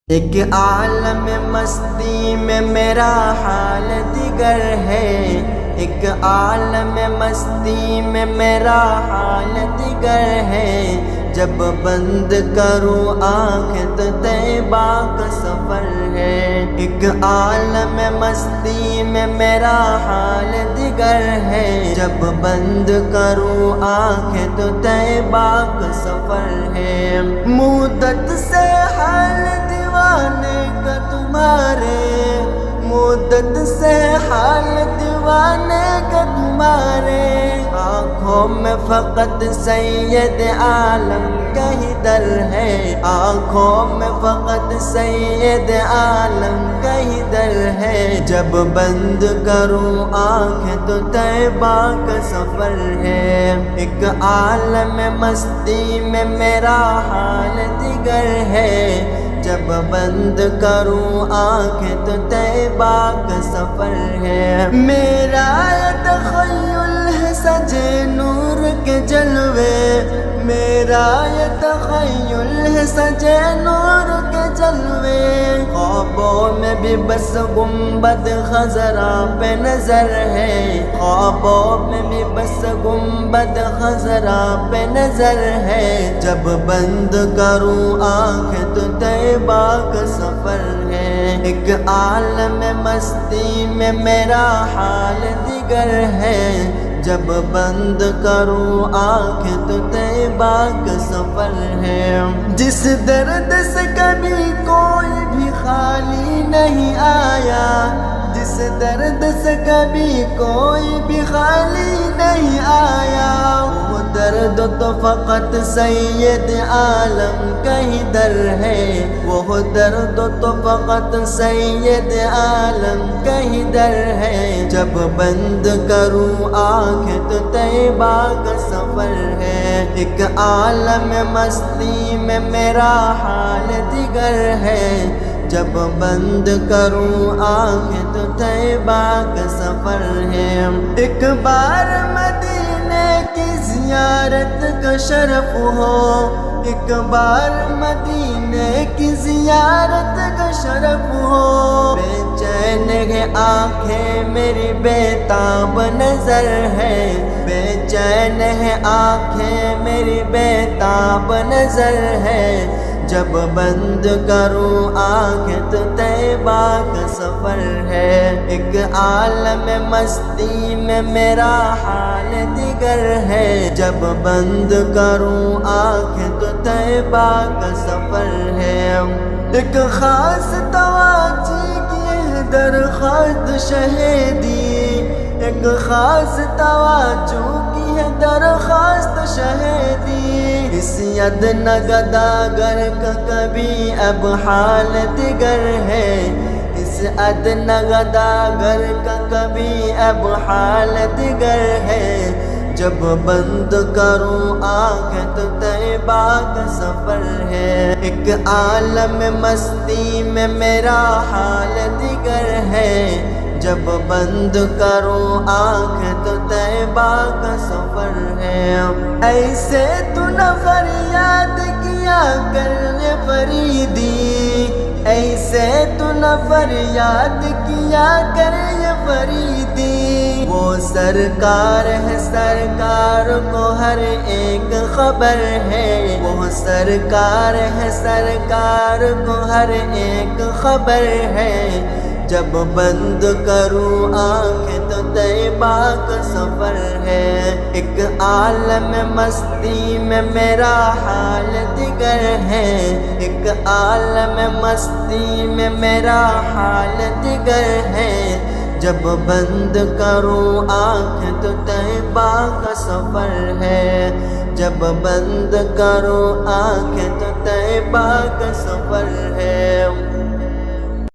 ایک عالم مستی میں میرا حال دیگر ہے، ایک عالم مستی میں میرا حال دیگر ہے۔ جب بند کروں آنکھ تو طیبہ کا سفر ہے۔ ایک عالم مستی میں میرا حال دیگر ہے، جب بند کروں آنکھ تو طیبہ کا سفر ہے۔ مدت سے حال دیوانے کا تمہارے، مدت سے حال دیوانے کا تمہارے، آنکھوں میں فقط سید عالم کا ہی در ہے، آنکھوں میں فقط سید عالم کا ہی در ہے۔ جب بند کروں آنکھ تو طیبہ کا سفر ہے۔ ایک عالم مستی میں میرا حال دیگر ہے، جب بند کروں آنکھ تو طیبہ کا سفر ہے۔ میرا یہ تخیل ہے سجے نور کے جلوے، میرا یہ تخیل ہے سجے نور کے جلوے، خوابوں میں بھی بس گنبد خضرا پہ نظر ہے، خوابوں میں بھی بس گنبد خضرا پہ نظر ہے۔ جب بند کروں آنکھ تو طیبہ کا سفر ہے۔ ایک عالم مستی میں میرا حال دیگر ہے، جب بند کروں آنکھ تو طیبہ کا سفر ہے۔ جس درد سے کبھی کوئی بھی خالی نہیں آیا، جس درد سے کبھی کوئی بھی خالی نہیں آیا، وہ درد تو فقط سید عالم کا ہی در ہے، وہ درد تو فقط سید عالم کا ہی در ہے۔ جب بند کروں آنکھ تو طیبہ کا سفر ہے۔ ایک عالم مستی میں میرا حال دیگر ہے، جب بند کروں آنکھ تو طیبہ کا سفر ہے۔ ایک بار مدینے کی زیارت کا شرف ہو، ایک بار مدینے کی زیارت کا شرف ہو، بے چین ہے آنکھیں میری بیتاب نظر ہے، بے چین ہے آنکھیں میری بیتاب نظر ہے۔ جب بند کروں آنکھ تو طیبہ کا سفر ہے۔ ایک عالم مستی میں میرا حال دیگر ہے، جب بند کروں آنکھ تو طیبہ کا سفر ہے۔ ایک خاص تواجی کی ہے درخواست شہیدی، ایک خاص توجہ کی ہے درخواست شہیدی، اس ادنی گداگر کا کبھی اب حال دیگر ہے، اس ادنی گداگر کا کبھی اب حال دیگر ہے۔ جب بند کروں آنکھ تو طیبہ کا سفر ہے۔ ایک عالم مستی میں میرا حال دیگر ہے، جب بند کروں آنکھ تو طیبہ کا سفر ہے۔ ایسے تو نہ فریاد کیا کر فریدی، ایسے تو نہ فریاد کیا کر فریدی، وہ سرکار ہے سرکار کو ہر ایک خبر ہے، وہ سرکار ہے سرکار کو ہر ایک خبر ہے۔ جب بند کروں آنکھ تو طیبہ کا سفر ہے۔ ایک عالم مستی میں میرا حال دیگر ہے، ایک عالم مستی میں میرا حال دیگر ہے۔ جب بند کروں آنکھ تو طیبہ کا سفر ہے، جب بند کروں آنکھ تو طیبہ کا سفر ہے۔